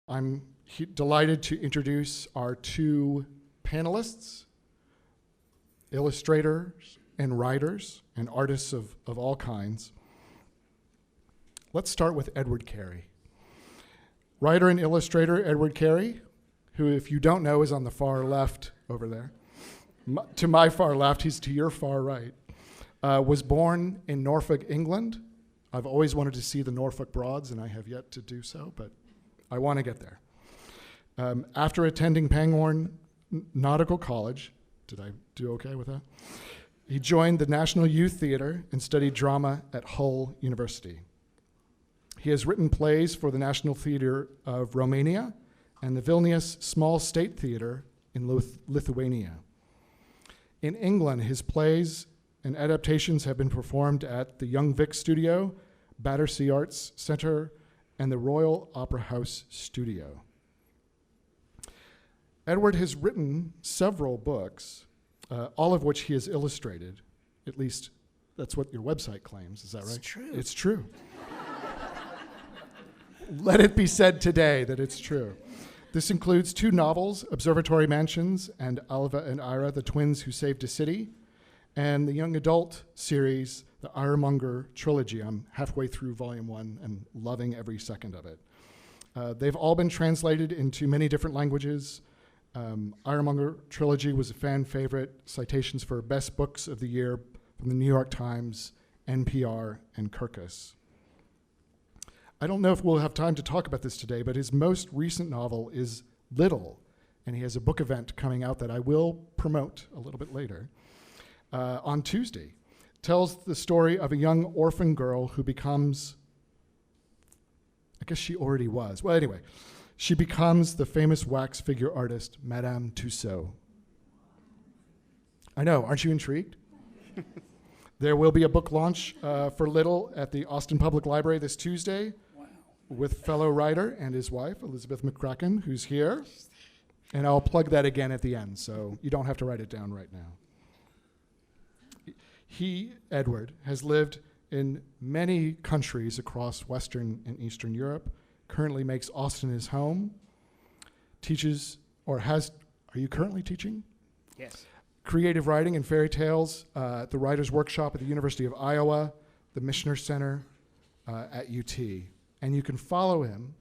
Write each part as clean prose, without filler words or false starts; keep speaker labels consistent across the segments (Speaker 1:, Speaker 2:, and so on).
Speaker 1: I'm delighted to introduce our two panelists, illustrators and writers and artists of all kinds. Let's start with Edward Carey. Writer and illustrator Edward Carey, who, if you don't know, is on the far left over there. To my far left, he's to your far right. Was born in Norfolk, England. I've always wanted to see the Norfolk Broads, and I have yet to do so, but I want to get there. After attending Pangbourne Nautical College, did I do okay with that? He joined the National Youth Theatre and studied drama at Hull University. He has written plays for the National Theatre of Romania and the Vilnius Small State Theatre in Lithuania. In England, his plays and adaptations have been performed at the Young Vic Studio, Battersea Arts Centre, and the Royal Opera House Studio. Edward has written several books, all of which he has illustrated. At least that's what your website claims. Is that right?
Speaker 2: It's true.
Speaker 1: It's true. Let it be said today that it's true. This includes two novels, Observatory Mansions and Alva and Ira, the twins who saved a city, and the young adult series, the Monger Trilogy. I'm halfway through volume 1 and loving every second of it. They've all been translated into many different languages. Monger Trilogy was a fan favorite, citations for best books of the year from the New York Times, NPR, and Kirkus. I don't know if we'll have time to talk about this today, but his most recent novel is Little, and he has a book event coming out that I will promote a little bit later on Tuesday. Tells the story of a young orphan girl who becomes, I guess she already was. Well, anyway, she becomes the famous wax figure artist, Madame Tussaud. I know, aren't you intrigued? There will be a book launch for Little at the Austin Public Library this Tuesday. Wow. With fellow writer and his wife, Elizabeth McCracken, who's here. And I'll plug that again at the end, so you don't have to write it down right now. He, Edward, has lived in many countries across Western and Eastern Europe, currently makes Austin his home, teaches, or has, are you currently teaching?
Speaker 2: Yes.
Speaker 1: Creative writing and fairy tales at the Writers' Workshop at the University of Iowa, the Mishner Center at UT. And you can follow him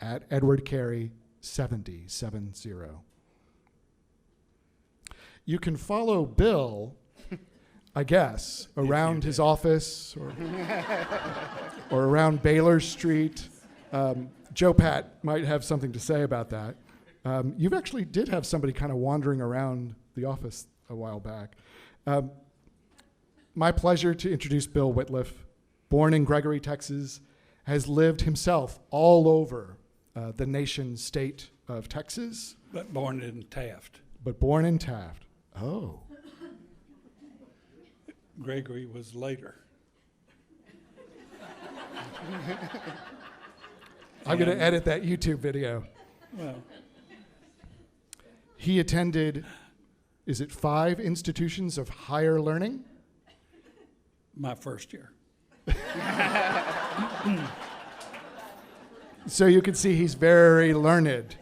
Speaker 1: at Edward Carey 70. You can follow Bill, I guess, around his office or around Baylor Street. Joe Pat might have something to say about that. You've actually did have somebody kind of wandering around the office a while back. My pleasure to introduce Bill Wittliff, born in Gregory, Texas, has lived himself all over the nation state of Texas.
Speaker 3: But born in Taft.
Speaker 1: But born in Taft. Oh.
Speaker 3: Gregory was later.
Speaker 1: I'm going to edit that YouTube video.
Speaker 3: Well,
Speaker 1: he attended, is it 5 institutions of higher learning?
Speaker 3: my first year.
Speaker 1: So you can see he's very learned,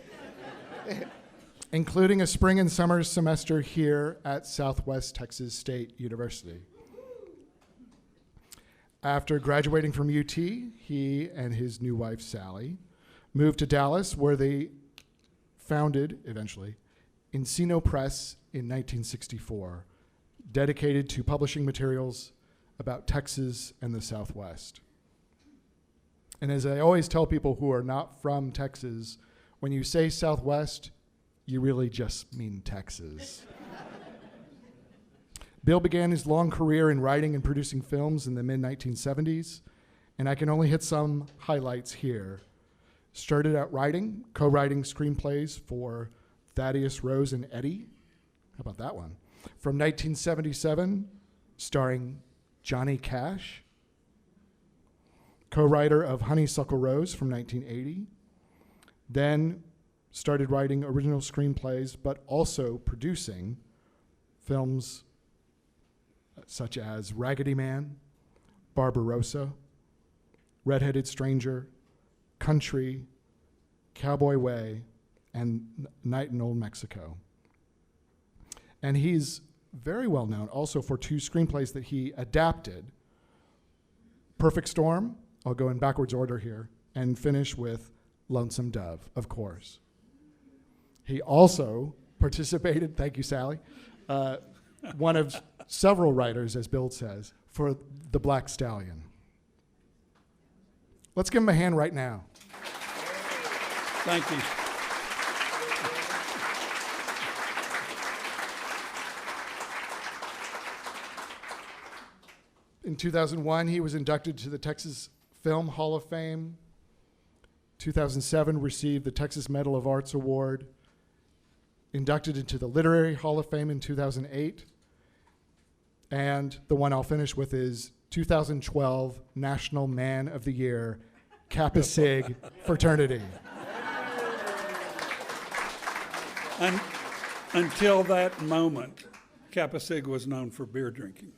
Speaker 1: including a spring and summer semester here at Southwest Texas State University. After graduating from UT, he and his new wife, Sally, moved to Dallas, where they founded, eventually, Encino Press in 1964, dedicated to publishing materials about Texas and the Southwest. And as I always tell people who are not from Texas, when you say Southwest, you really just mean Texas. Bill began his long career in writing and producing films in the mid-1970s, and I can only hit some highlights here. Started out writing, co-writing screenplays for Thaddeus Rose and Eddie. How about that one? From 1977, starring Johnny Cash. Co-writer of Honeysuckle Rose from 1980. Then started writing original screenplays, but also producing films such as Raggedy Man, Barbarossa, Red-Headed Stranger, Country, Cowboy Way, and Night in Old Mexico. And he's very well known also for 2 screenplays that he adapted. Perfect Storm, I'll go in backwards order here, and finish with Lonesome Dove, of course. He also participated, thank you, Sally, one of several writers, as Bill says, for The Black Stallion. Let's give him a hand right now.
Speaker 3: Thank you.
Speaker 1: In 2001, he was inducted to the Texas Film Hall of Fame. 2007, received the Texas Medal of Arts Award. Inducted into the Literary Hall of Fame in 2008. And the one I'll finish with is 2012 National Man of the Year, Kappa Sig Fraternity.
Speaker 3: Until that moment, Kappa Sig was known for beer drinking.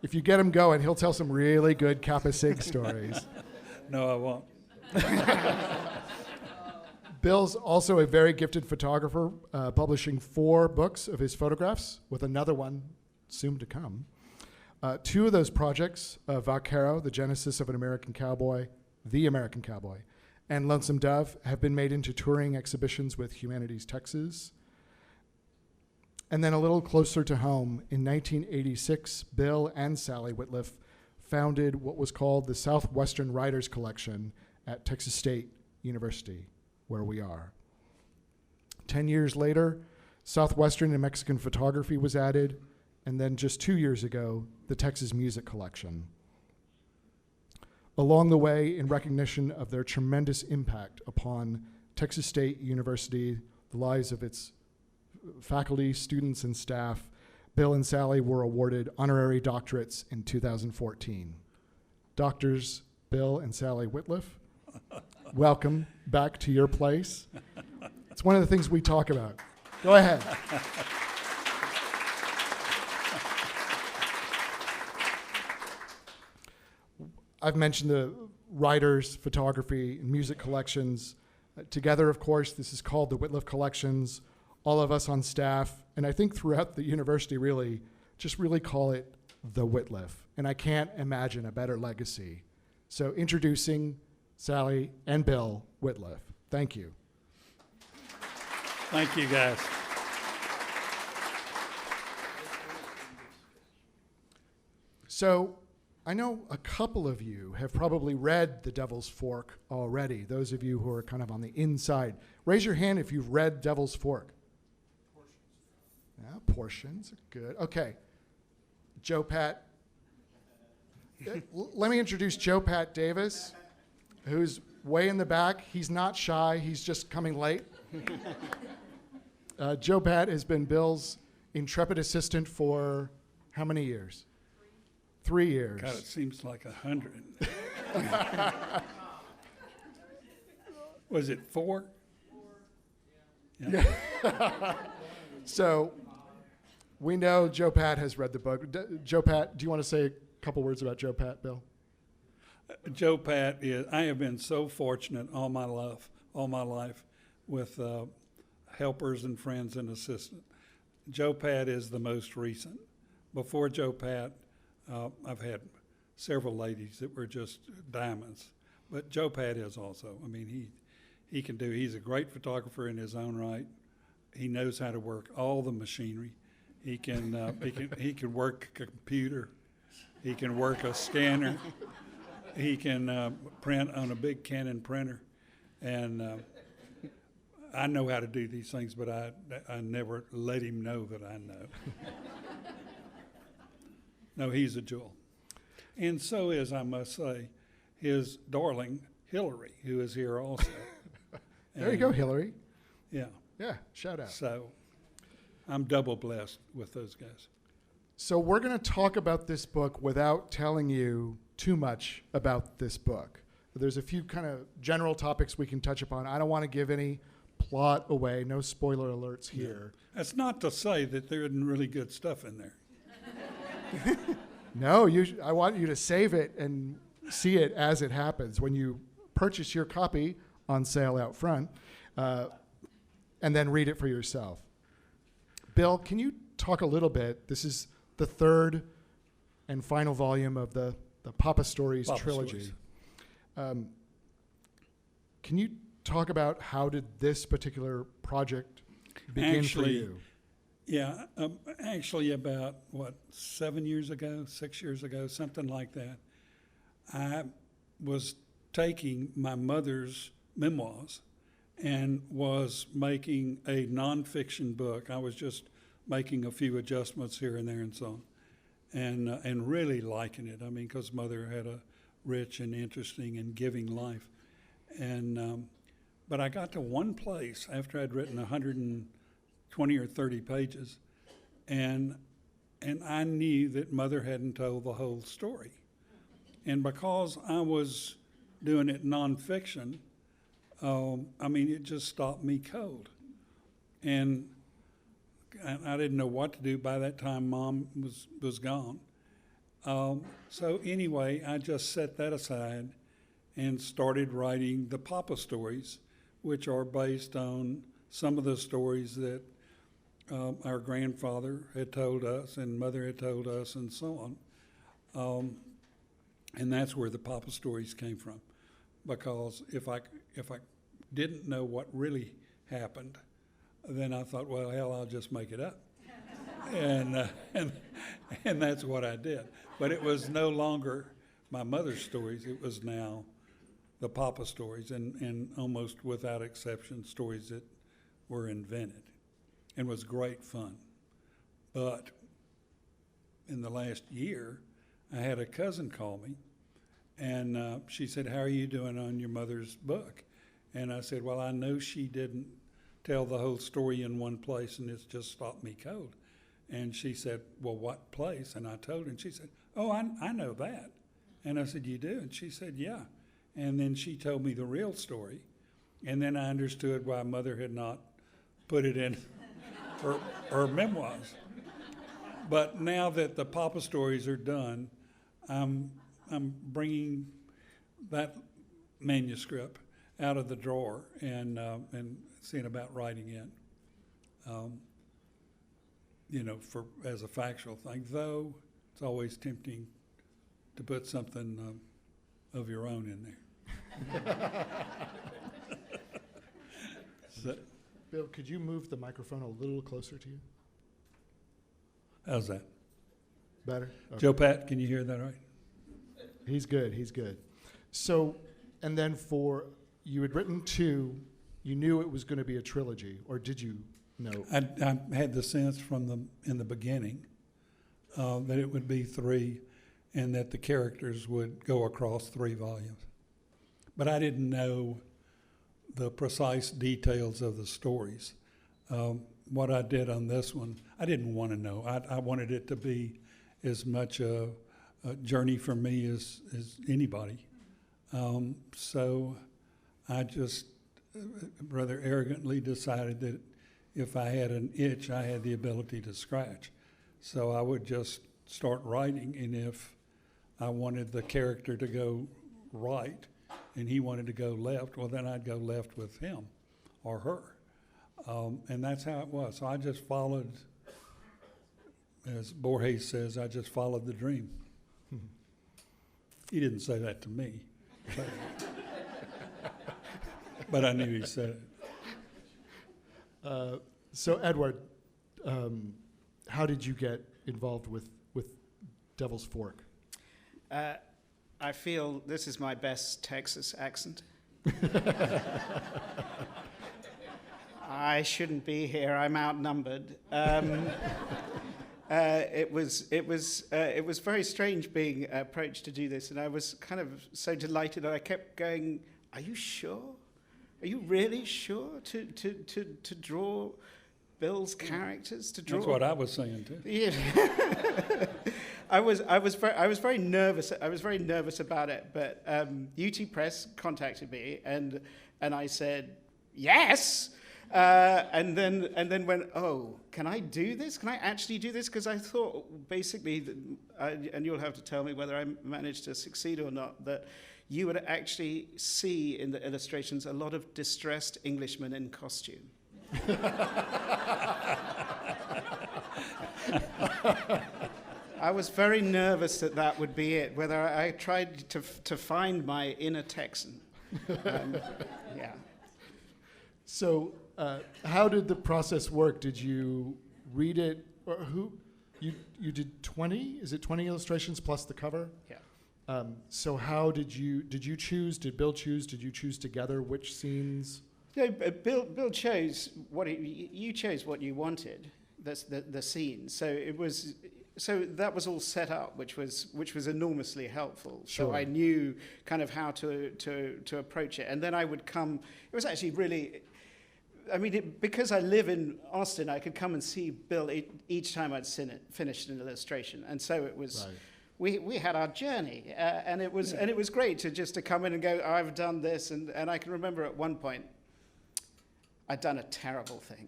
Speaker 1: If you get him going, he'll tell some really good Kappa Sig stories.
Speaker 3: No, I won't.
Speaker 1: Bill's also a very gifted photographer, publishing 4 books of his photographs, with another one soon to come. 2 of those projects, Vaquero, The Genesis of an American Cowboy, The American Cowboy, and Lonesome Dove, have been made into touring exhibitions with Humanities Texas. And then a little closer to home, in 1986, Bill and Sally Wittliff founded what was called the Southwestern Writers Collection at Texas State University, where we are. 10 years later, Southwestern and Mexican photography was added, and then just 2 years ago, the Texas Music Collection. Along the way, in recognition of their tremendous impact upon Texas State University, the lives of its faculty, students, and staff, Bill and Sally were awarded honorary doctorates in 2014. Doctors Bill and Sally Wittliff, welcome back to your place. It's one of the things we talk about. Go ahead. I've mentioned the writers, photography, and music collections. Together, of course, this is called the Wittliff Collections. All of us on staff, and I think throughout the university really, just really call it the Wittliff. And I can't imagine a better legacy. So introducing Sally and Bill Wittliff. Thank you.
Speaker 3: Thank you, guys.
Speaker 1: So I know a couple of you have probably read The Devil's Fork already, those of you who are kind of on the inside. Raise your hand if you've read Devil's Fork. Yeah, portions, good. Okay, Joe Pat. Let me introduce Joe Pat Davis, who's way in the back. He's not shy, he's just coming late. Joe Pat has been Bill's intrepid assistant for how many years? 3 years.
Speaker 3: God, it seems like 100. Was it 4? Yeah.
Speaker 1: So we know Joe Pat has read the book. Joe Pat, do you want to say a couple words about Joe Pat, Bill?
Speaker 3: Joe Pat is, I have been so fortunate all my life with helpers and friends and assistants. Joe Pat is the most recent. Before Joe Pat, I've had several ladies that were just diamonds. But Joe Pat is also. I mean, he's a great photographer in his own right. He knows how to work all the machinery. He can work a computer. He can work a scanner. He can print on a big Canon printer. And I know how to do these things, but I never let him know that I know. No, he's a jewel. And so is, I must say, his darling, Hillary, who is here also.
Speaker 1: There you go, Hillary.
Speaker 3: Yeah.
Speaker 1: Yeah, shout out.
Speaker 3: So I'm double blessed with those guys.
Speaker 1: So we're going to talk about this book without telling you too much about this book. There's a few kind of general topics we can touch upon. I don't want to give any plot away, no spoiler alerts here.
Speaker 3: Yeah. That's not to say that there isn't really good stuff in there.
Speaker 1: No, I want you to save it and see it as it happens when you purchase your copy on sale out front, and then read it for yourself. Bill, can you talk a little bit? This is the third and final volume of the Papa Stories trilogy. Can you talk about how did this particular project begin for you?
Speaker 3: Yeah, actually about, 6 years ago, something like that, I was taking my mother's memoirs and was making a nonfiction book. I was just making a few adjustments here and there and so on, and really liking it. I mean, because Mother had a rich and interesting and giving life. And but I got to one place after I'd written 120 or 30 pages, and I knew that Mother hadn't told the whole story. And because I was doing it nonfiction, I mean, it just stopped me cold. And I didn't know what to do. By that time, Mom was gone. So anyway, I just set that aside and started writing the Papa Stories, which are based on some of the stories that our grandfather had told us and Mother had told us and so on. And that's where the Papa Stories came from. Because if I didn't know what really happened, then I thought, well, hell, I'll just make it up. and that's what I did. But it was no longer my mother's stories. It was now the Papa Stories, and almost without exception, stories that were invented, and was great fun. But in the last year, I had a cousin call me, and she said, how are you doing on your mother's book? And I said, well, I know she didn't tell the whole story in one place, and it's just stopped me cold. And she said, well, what place? And I told her, and she said, oh, I know that. And I said, you do? And she said, yeah. And then she told me the real story, and then I understood why Mother had not put it in her memoirs. But now that the Papa Stories are done, I'm bringing that manuscript out of the drawer and seeing about writing it, as a factual thing. Though it's always tempting to put something of your own in there. So,
Speaker 1: Bill, could you move the microphone a little closer to you?
Speaker 3: How's that?
Speaker 1: Better? Okay.
Speaker 3: Joe Pat, can you hear that right?
Speaker 1: He's good. So, and then you had written 2, you knew it was going to be a trilogy, or did you know?
Speaker 3: I had the sense in the beginning that it would be 3, and that the characters would go across 3 volumes. But I didn't know the precise details of the stories. What I did on this one, I didn't want to know. I wanted it to be as much a journey for me as anybody. So I just rather arrogantly decided that if I had an itch, I had the ability to scratch. So I would just start writing, and if I wanted the character to go right and he wanted to go left, well, then I'd go left with him or her. And that's how it was. So I just followed, as Borges says, I just followed the dream. He didn't say that to me, but I knew he said it.
Speaker 1: So Edward, how did you get involved with Devil's Fork?
Speaker 2: I feel this is my best Texas accent. I shouldn't be here. I'm outnumbered. It was very strange being approached to do this, and I was kind of so delighted that I kept going, are you sure? Are you really sure to draw Bill's characters? To draw?
Speaker 3: That's what I was saying too.
Speaker 2: Yeah. I was very nervous. I was very nervous about it, but UT Press contacted me, and I said yes. And then went, oh, can I do this? Can I actually do this? Because I thought basically, and you'll have to tell me whether I managed to succeed or not, that you would actually see in the illustrations a lot of distressed Englishmen in costume. I was very nervous that would be it, whether I tried to find my inner Texan. Yeah.
Speaker 1: So how did the process work? Did you read it, or you did 20? Is it 20 illustrations plus the cover?
Speaker 2: Yeah.
Speaker 1: So how did you choose? Did Bill choose? Did you choose together which scenes?
Speaker 2: No, Bill chose you chose what you wanted. That's the scene. So that was all set up, which was enormously helpful.
Speaker 1: Sure.
Speaker 2: So I knew kind of how to approach it, and then I would come. It was actually really. I mean, because I live in Austin, I could come and see Bill each time I'd finished an illustration, and so it was. Right. We had our journey, and it was great to come in and go, oh, I've done this, and I can remember at one point, I'd done a terrible thing.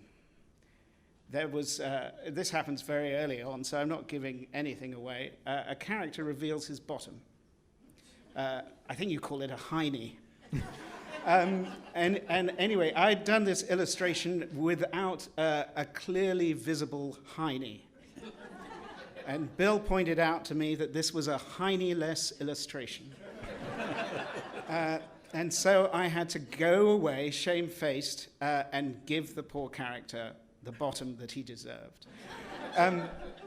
Speaker 2: There was this happens very early on, so I'm not giving anything away. A character reveals his bottom. I think you call it a hiney. And anyway, I'd done this illustration without a clearly visible hiney. And Bill pointed out to me that this was a hiney-less illustration. And so I had to go away, shamefaced, and give the poor character the bottom that he deserved.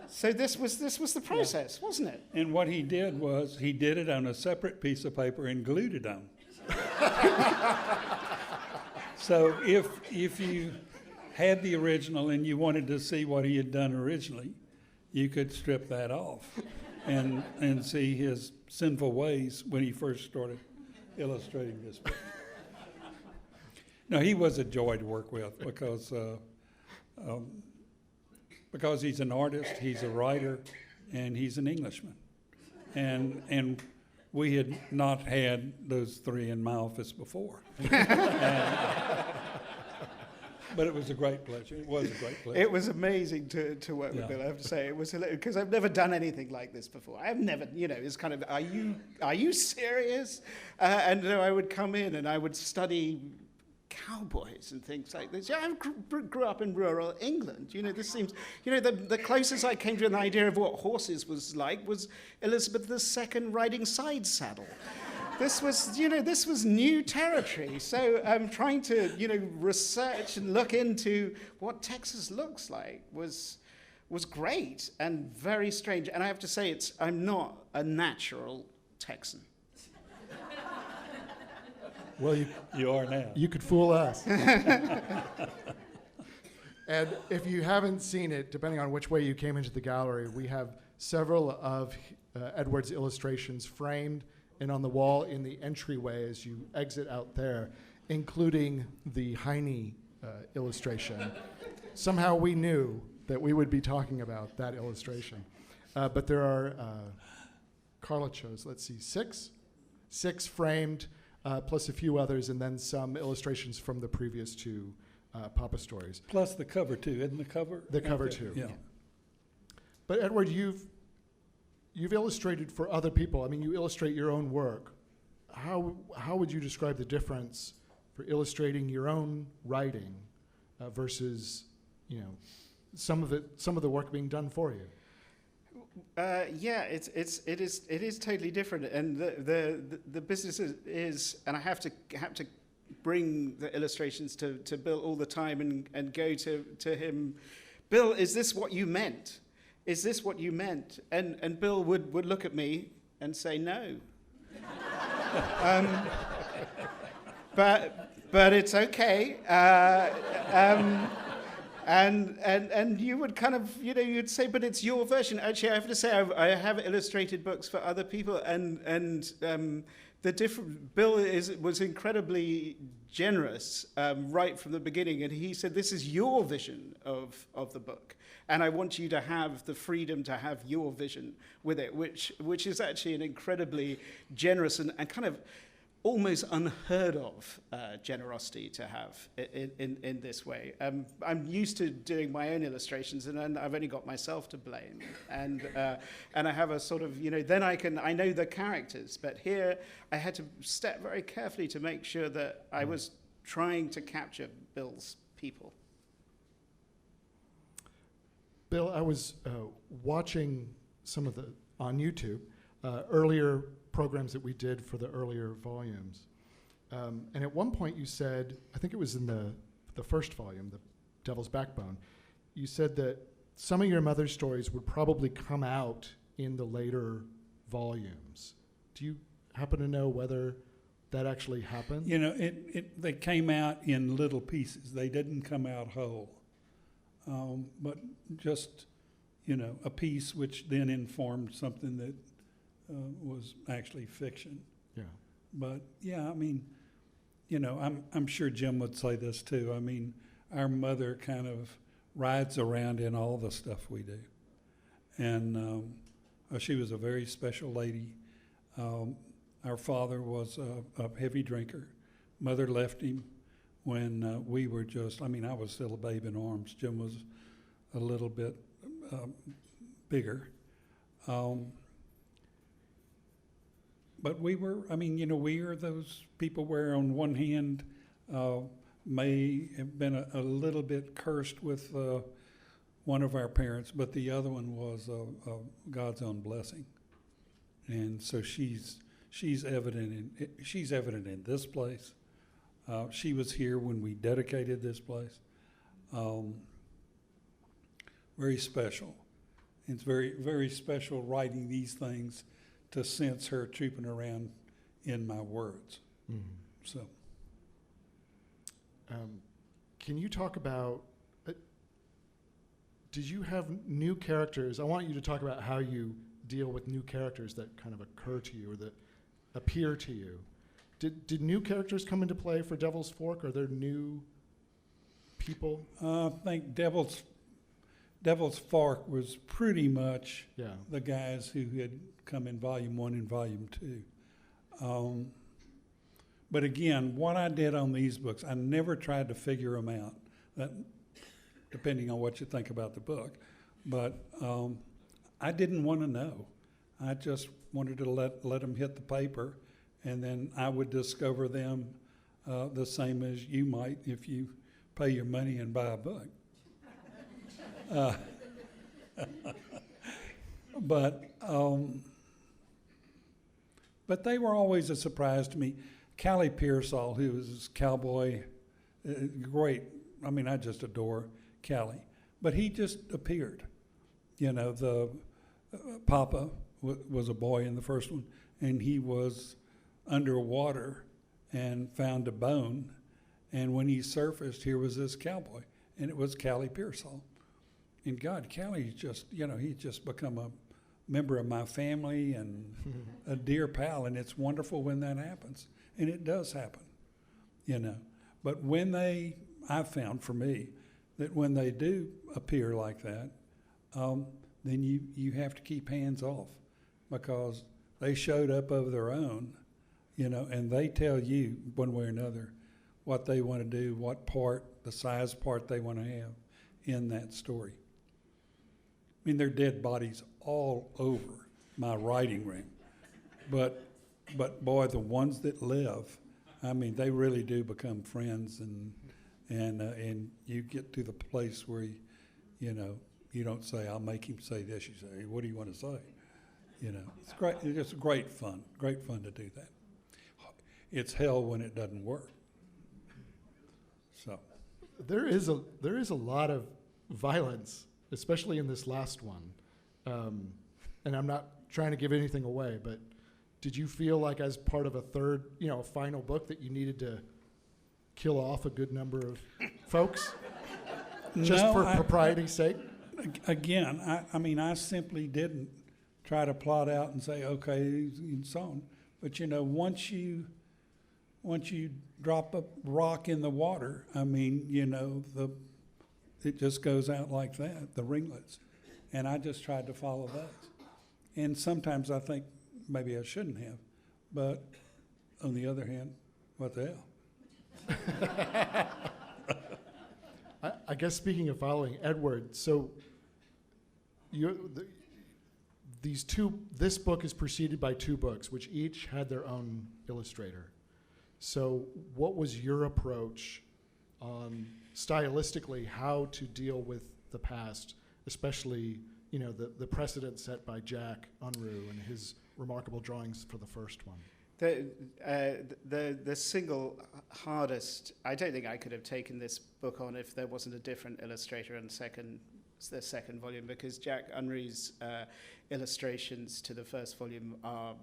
Speaker 2: So this was the process, wasn't it?
Speaker 3: And what he did was he did it on a separate piece of paper and glued it on. So if you had the original and you wanted to see what he had done originally, you could strip that off and see his sinful ways when he first started illustrating this book. No, he was a joy to work with because he's an artist, he's a writer, and he's an Englishman. And we had not had those three in my office before. But it was a great pleasure. It was a great pleasure.
Speaker 2: It was amazing to work with Bill, I have to say. It was because I've never done anything like this before. I've never, it's kind of, are you serious? And I would come in and I would study cowboys and things like this. Yeah, I grew up in rural England. This seems, the closest I came to an idea of what horses was like was Elizabeth II riding side saddle. This was new territory. So trying to, research and look into what Texas looks like was great and very strange. And I have to say, I'm not a natural Texan.
Speaker 1: Well,
Speaker 3: you are now.
Speaker 1: You could fool us. And if you haven't seen it, depending on which way you came into the gallery, we have several of Edward's illustrations framed and on the wall in the entryway as you exit out there, including the hiney illustration. Somehow we knew that we would be talking about that illustration. But there are, Carla chose, let's see, six framed, plus a few others, and then some illustrations from the previous two Papa stories.
Speaker 3: Plus the cover, too. Isn't the cover?
Speaker 1: The cover, too.
Speaker 3: Yeah.
Speaker 1: But Edward, you've illustrated for other people. I mean, you illustrate your own work. How would you describe the difference for illustrating your own writing versus, some of the work being done for you?
Speaker 2: Yeah, it is totally different, and the business is, and I have to bring the illustrations to Bill all the time and go to him. Bill, is this what you meant? Is this what you meant? And Bill would look at me and say no. But it's okay. And you would kind of, you'd say, but it's your version. Actually, I have to say, I have illustrated books for other people, and the different Bill was incredibly generous right from the beginning, and he said, "This is your vision of the book, and I want you to have the freedom to have your vision with it," which is actually an incredibly generous and kind of almost unheard of generosity to have in this way. I'm used to doing my own illustrations, and I've only got myself to blame. And I have a sort of, then I know the characters, but here I had to step very carefully to make sure that I was trying to capture Bill's people.
Speaker 1: Bill, I was watching some of on YouTube, earlier programs that we did for the earlier volumes. And at one point you said, I think it was in the first volume, The Devil's Backbone, you said that some of your mother's stories would probably come out in the later volumes. Do you happen to know whether that actually happened?
Speaker 3: They came out in little pieces. They didn't come out whole. But just, a piece which then informed something that was actually fiction.
Speaker 1: Yeah.
Speaker 3: But yeah, I'm sure Jim would say this too. Our mother kind of rides around in all the stuff we do. And she was a very special lady. Our father was a heavy drinker. Mother left him when we were just, I was still a babe in arms. Jim was a little bit bigger. But we were, we are those people where on one hand may have been a little bit cursed with one of our parents, but the other one was God's own blessing. And so she's evident in this place. She was here when we dedicated this place. Very special. It's very, very special writing these things to sense her trooping around in my words.
Speaker 1: Mm-hmm.
Speaker 3: So,
Speaker 1: can you talk about, did you have new characters? I want you to talk about how you deal with new characters that kind of occur to you or that appear to you. Did new characters come into play for Devil's Fork? Are there new people?
Speaker 3: I think Devil's Fork was pretty much the guys who had come in Volume 1 and Volume 2. But again, what I did on these books, I never tried to figure them out, that, depending on what you think about the book. But I didn't want to know. I just wanted to let them hit the paper, and then I would discover them the same as you might if you pay your money and buy a book. But they were always a surprise to me. Callie Pearsall, who was this cowboy, great. I just adore Callie. But he just appeared. The Papa was a boy in the first one, and he was underwater and found a bone. And when he surfaced, here was this cowboy, and it was Callie Pearsall. And God, Callie's just, he's just become a member of my family and a dear pal, and it's wonderful when that happens. And it does happen, But when I found for me that when they do appear like that, then you have to keep hands off because they showed up of their own, and they tell you one way or another what they want to do, what part, the size part they want to have in that story. There are dead bodies all over my writing room, but boy, the ones that live, they really do become friends, and you get to the place where you don't say, "I'll make him say this." You say, "What do you want to say?" It's great. It's just great fun to do that. It's hell when it doesn't work. So
Speaker 1: there is a lot of violence, especially in this last one. And I'm not trying to give anything away, but did you feel like as part of a third, a final book that you needed to kill off a good number of folks? Just for propriety's sake?
Speaker 3: Again, I simply didn't try to plot out and say, okay, and so on. But, once you drop a rock in the water, it just goes out like that, the ringlets. And I just tried to follow that. And sometimes I think maybe I shouldn't have. But, on the other hand, what the hell?
Speaker 1: I guess speaking of following, Edward, so this book is preceded by 2 books, which each had their own illustrator. So what was your approach on stylistically how to deal with the past, especially the precedent set by Jack Unruh and his remarkable drawings for the first one?
Speaker 2: The single hardest, I don't think I could have taken this book on if there wasn't a different illustrator on the second volume, because Jack Unruh's illustrations to the first volume are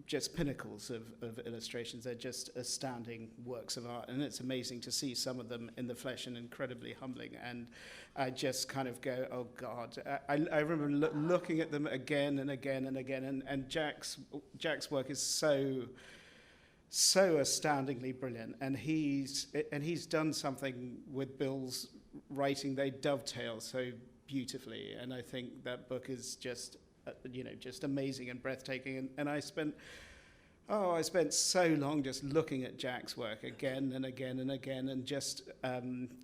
Speaker 2: just pinnacles of illustrations. They're just astounding works of art, and it's amazing to see some of them in the flesh and incredibly humbling. And I just kind of go, oh God. I remember looking at them again and again and again, and Jack's work is so astoundingly brilliant, and he's done something with Bill's writing. They dovetail so beautifully, and I think that book is just amazing and breathtaking. And I spent so long just looking at Jack's work again and again and again, and just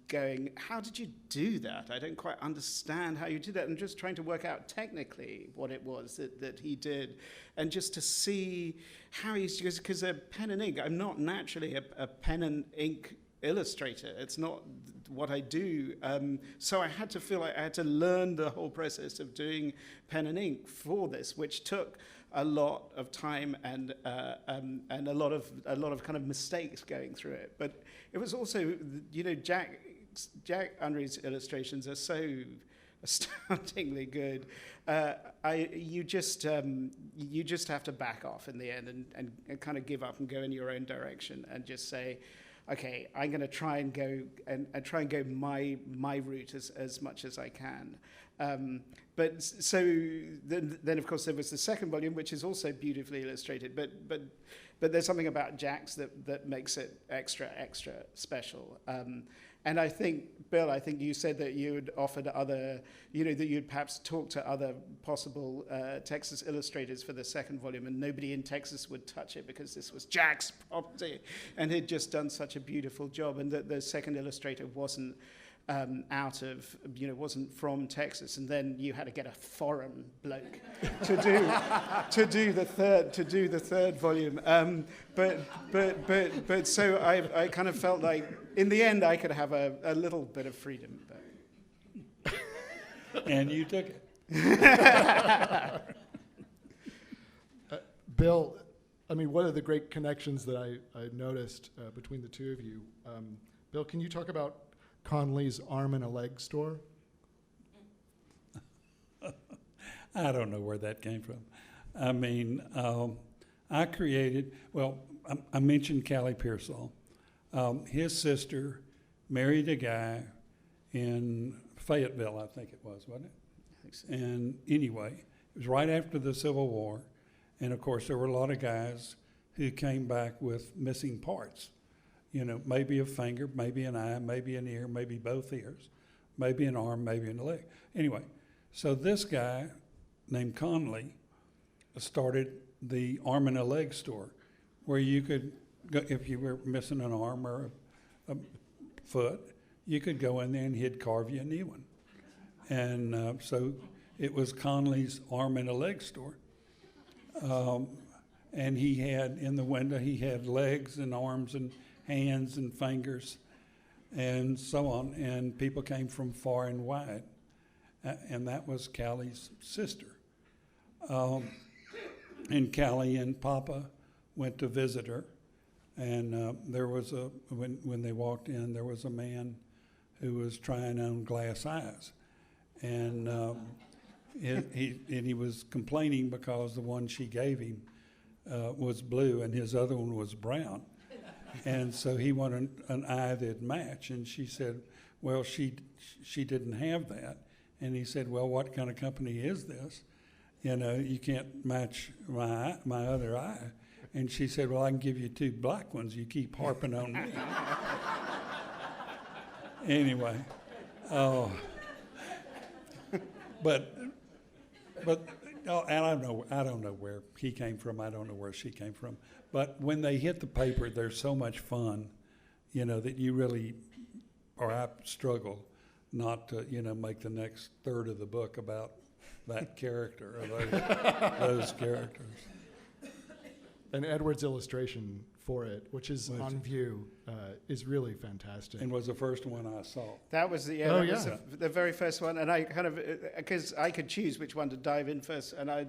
Speaker 2: going, how did you do that? I don't quite understand how you did that, and just trying to work out technically what it was that he did, and just to see how because a pen and ink, I'm not naturally a pen and ink illustrator. It's not what I do. So I had to feel like I had to learn the whole process of doing pen and ink for this, which took a lot of time and a lot of kind of mistakes going through it. But it was also, Jack Unruh's illustrations are so astoundingly good. You just have to back off in the end and kind of give up and go in your own direction and just say, okay, I'm going to try and go my route as much as I can. But so then of course there was the second volume, which is also beautifully illustrated. But there's something about Jack's that makes it extra special. And I think, Bill, you said that you had offered other, that you'd perhaps talked to other possible Texas illustrators for the second volume, and nobody in Texas would touch it because this was Jack's property, and he'd just done such a beautiful job, and that the second illustrator wasn't wasn't from Texas, and then you had to get a foreign bloke to do the third volume. But so I kind of felt like in the end I could have a little bit of freedom. But.
Speaker 3: And you took it.
Speaker 1: Bill, one of the great connections that I noticed between the two of you, Bill, can you talk about Conley's arm and a leg store?
Speaker 3: I don't know where that came from. I created, I mentioned Callie Pearsall. His sister married a guy in Fayetteville, I think it was, wasn't it?
Speaker 2: I think so.
Speaker 3: And anyway, it was right after the Civil War. And of course, there were a lot of guys who came back with missing parts. Maybe a finger, maybe an eye, maybe an ear, maybe both ears, maybe an arm, maybe a leg. Anyway, so this guy named Conley started the arm and a leg store, where you could go, if you were missing an arm or a foot, you could go in there and he'd carve you a new one. And so it was Conley's arm and a leg store. And he had, in the window, he had legs and arms and hands and fingers and so on, and people came from far and wide, and that was Callie's sister. And Callie and Papa went to visit her, and there was when they walked in, there was a man who was trying on glass eyes, and he was complaining because the one she gave him was blue and his other one was brown. And so he wanted an eye that'd match, and she said, well, she didn't have that. And he said, well, what kind of company is this? You can't match my other eye. And she said, well, I can give you 2 black ones. You keep harping on me. Anyway, but Oh, and I don't know where he came from. I don't know where she came from. But when they hit the paper, they're so much fun, that you really, or I struggle not to, make the next third of the book about that character or those characters.
Speaker 1: And Edward's illustration for it, which is on view, is really fantastic.
Speaker 3: And was the first one I saw.
Speaker 2: That was the was the very first one, and I kind of because I could choose which one to dive in first, and I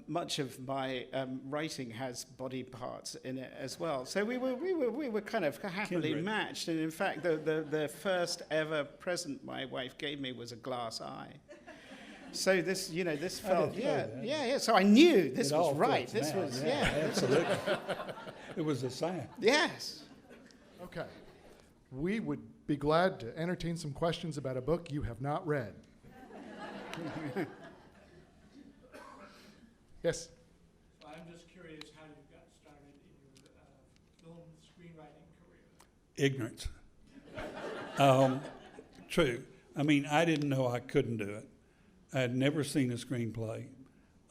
Speaker 2: much of my writing has body parts in it as well. So we were kind of happily matched, and in fact, the first ever present my wife gave me was a glass eye. So this, this felt, yeah. So I knew this was right. This was,
Speaker 3: absolutely. It was a sign.
Speaker 2: Yes.
Speaker 1: Okay. We would be glad to entertain some questions about a book you have not read. Yes?
Speaker 4: I'm just curious how you got started in your film screenwriting career.
Speaker 3: Ignorance. True. I mean, I didn't know I couldn't do it. I had never seen a screenplay.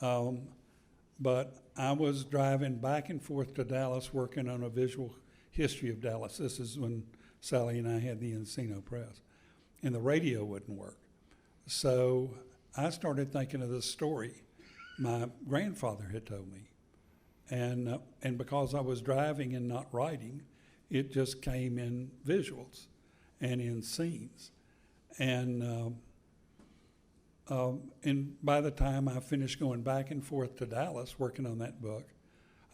Speaker 3: But I was driving back and forth to Dallas working on a visual history of Dallas. This is when Sally and I had the Encino Press. And the radio wouldn't work. So I started thinking of this story my grandfather had told me. And because I was driving and not writing, it just came in visuals and in scenes. And by the time I finished going back and forth to Dallas working on that book,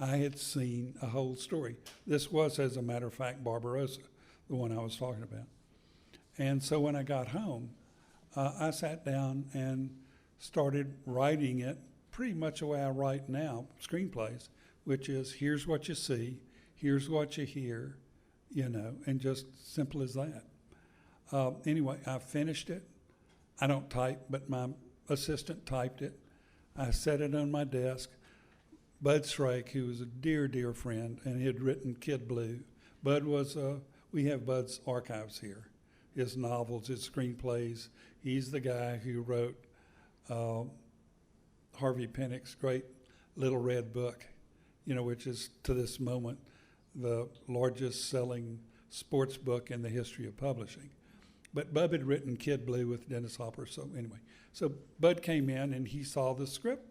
Speaker 3: I had seen a whole story. This was, as a matter of fact, Barbarossa, the one I was talking about. And so when I got home, I sat down and started writing it pretty much the way I write now, screenplays, which is here's what you see, here's what you hear, and just simple as that. Anyway, I finished it. I don't type, but my assistant typed it. I set it on my desk. Bud Shrake, who was a dear, dear friend, and he had written Kid Blue. Bud was, we have Bud's archives here, his novels, his screenplays. He's the guy who wrote Harvey Pennick's great Little Red Book, which is to this moment the largest selling sports book in the history of publishing. But Bub had written Kid Blue with Dennis Hopper. So anyway, so Bud came in and he saw the script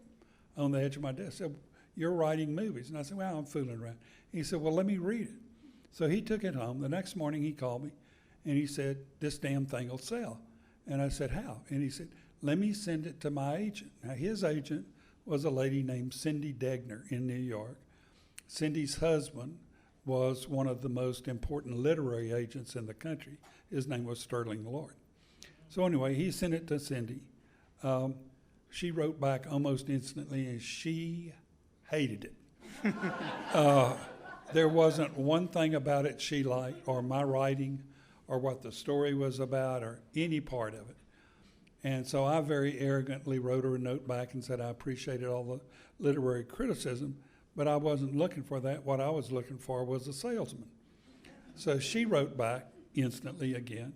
Speaker 3: on the edge of my desk. Said, "You're writing movies." And I said, "Well, I'm fooling around." He said, "Well, let me read it." So he took it home. The next morning he called me and he said, "This damn thing will sell." And I said, "How?" And he said, "Let me send it to my agent." Now his agent was a lady named Cindy Degner in New York. Cindy's husband was one of the most important literary agents in the country. His name was Sterling Lord. So anyway, he sent it to Cindy. She wrote back almost instantly, and she hated it. There wasn't one thing about it she liked, or my writing, or what the story was about, or any part of it. And so I very arrogantly wrote her a note back and said I appreciated all the literary criticism, but I wasn't looking for that. What I was looking for was a salesman. So she wrote back instantly again,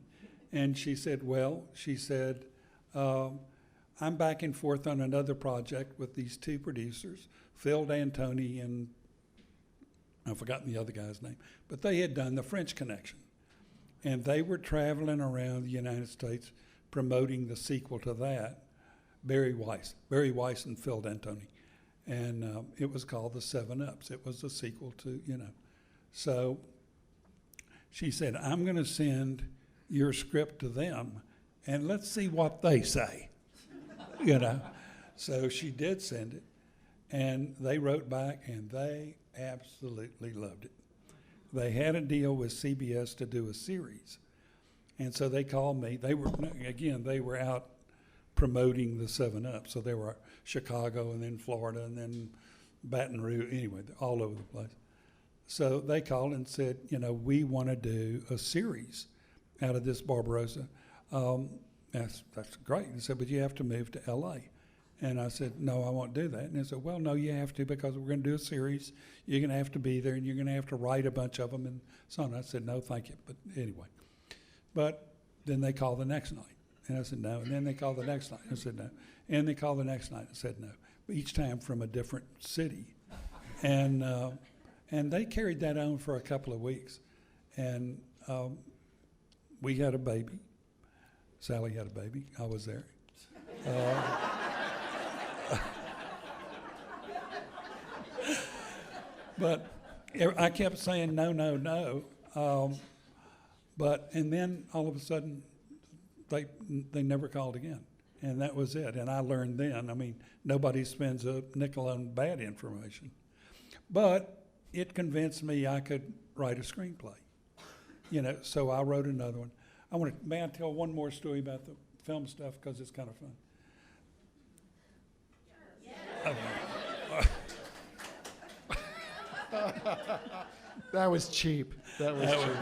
Speaker 3: and she said, I'm back and forth on another project with these two producers, Phil D'Antoni and I've forgotten the other guy's name, but they had done The French Connection. And they were traveling around the United States promoting the sequel to that, Barry Weiss and Phil D'Antoni. And it was called The 7-Ups. It was the sequel to, So she said, I'm going to send your script to them, and let's see what they say, So she did send it, and they wrote back, and they absolutely loved it. They had a deal with CBS to do a series, and so they called me. They were out promoting the 7-Up, so they were Chicago and then Florida and then Baton Rouge, anyway, all over the place. So they called and said, we want to do a series out of this Barbarossa. That's great. They said, but you have to move to L.A. And I said, no, I won't do that. And they said, well, no, you have to, because we're going to do a series. You're going to have to be there, and you're going to have to write a bunch of them and so on. I said, no, thank you. But anyway. But then they called the next night And I said, no. And then they called the next night. I said, no. And they called the next night and said, no. But each time from a different city. And they carried that on for a couple of weeks. And we had a baby. Sally had a baby. I was there. But I kept saying no, no, no. And then all of a sudden, they never called again. And that was it. And I learned then, I mean, nobody spends a nickel on bad information. But it convinced me I could write a screenplay. You know, so I wrote another one. May I tell one more story about the film stuff, because it's kind of fun?
Speaker 1: That was cheap. That was cheap.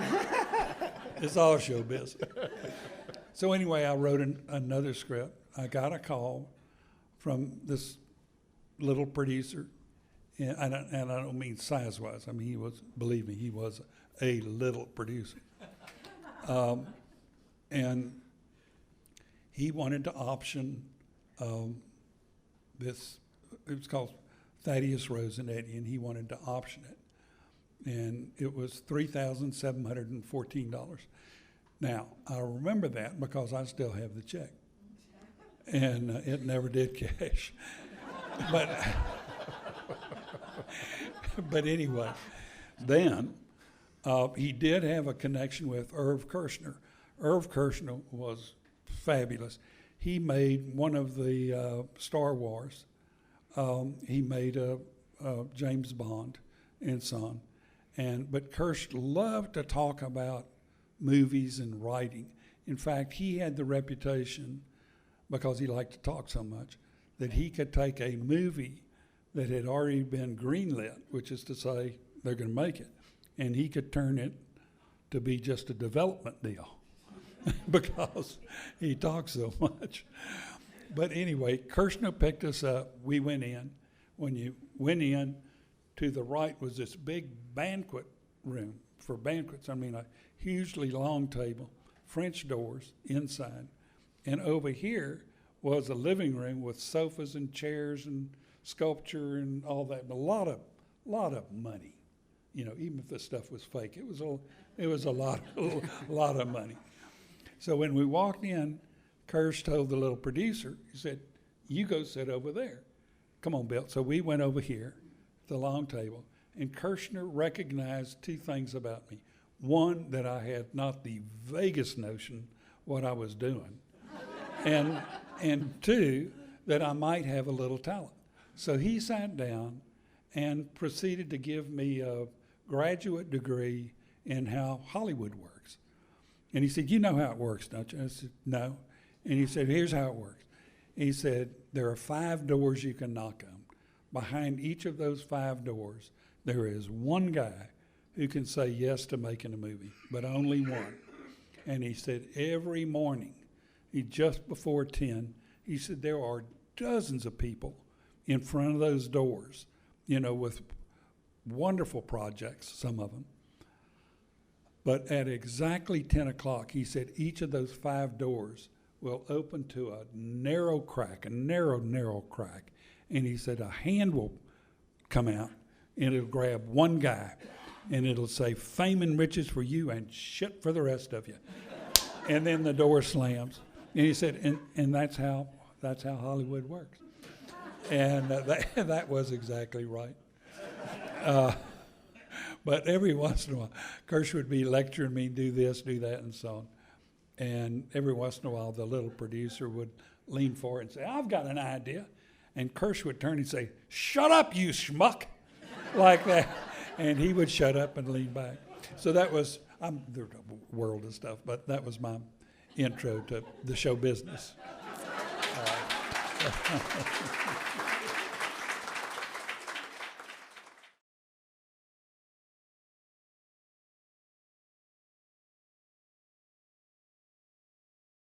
Speaker 3: It's all showbiz. So anyway, I wrote another script. I got a call from this little producer, and I don't mean size-wise. I mean, believe me, he was a little producer. And he wanted to option this, it was called Thaddeus Rosenetti, and he wanted to option it. And it was $3,714. Now, I remember that because I still have the check. And it never did cash. But anyway, then he did have a connection with Irv Kershner. Irv Kershner was fabulous. He made one of the Star Wars. He made James Bond and son. But Kirsch loved to talk about movies and writing. In fact, he had the reputation, because he liked to talk so much, that he could take a movie that had already been greenlit, which is to say they're going to make it, and he could turn it to be just a development deal because he talks so much. But anyway, Kirshner picked us up. We went in. When you went in, to the right was this big banquet room for banquets. I mean, a hugely long table, French doors inside. And over here was a living room with sofas and chairs and sculpture and all that. A lot of money, you know, even if the stuff was fake. It was a lot of money. So when we walked in, Kirsch told the little producer, he said, "You go sit over there. Come on, Bill." So we went over here, the long table, and Kirshner recognized two things about me. One, that I had not the vaguest notion what I was doing, and two, that I might have a little talent. So he sat down and proceeded to give me a graduate degree in how Hollywood works. And he said, "You know how it works, don't you?" I said, "No." And he said, "Here's how it works." He said, "There are 5 doors you can knock on. Behind each of those 5 doors, there is one guy who can say yes to making a movie, but only one." And he said, every morning, just before 10, he said, there are dozens of people in front of those doors, you know, with wonderful projects, some of them. But at exactly 10 o'clock, he said, each of those 5 doors will open to a narrow crack, narrow crack. And he said, a hand will come out, and it'll grab one guy, and it'll say, "Fame and riches for you and shit for the rest of you." And then the door slams. And he said, and that's how Hollywood works. And that was exactly right. But every once in a while, Kirsch would be lecturing me, do this, do that, and so on. And every once in a while, the little producer would lean forward and say, "I've got an idea." And Kirsch would turn and say, "Shut up, you schmuck," like that. And he would shut up and lean back. So that was, there's a world of stuff, but that was my intro to the show business.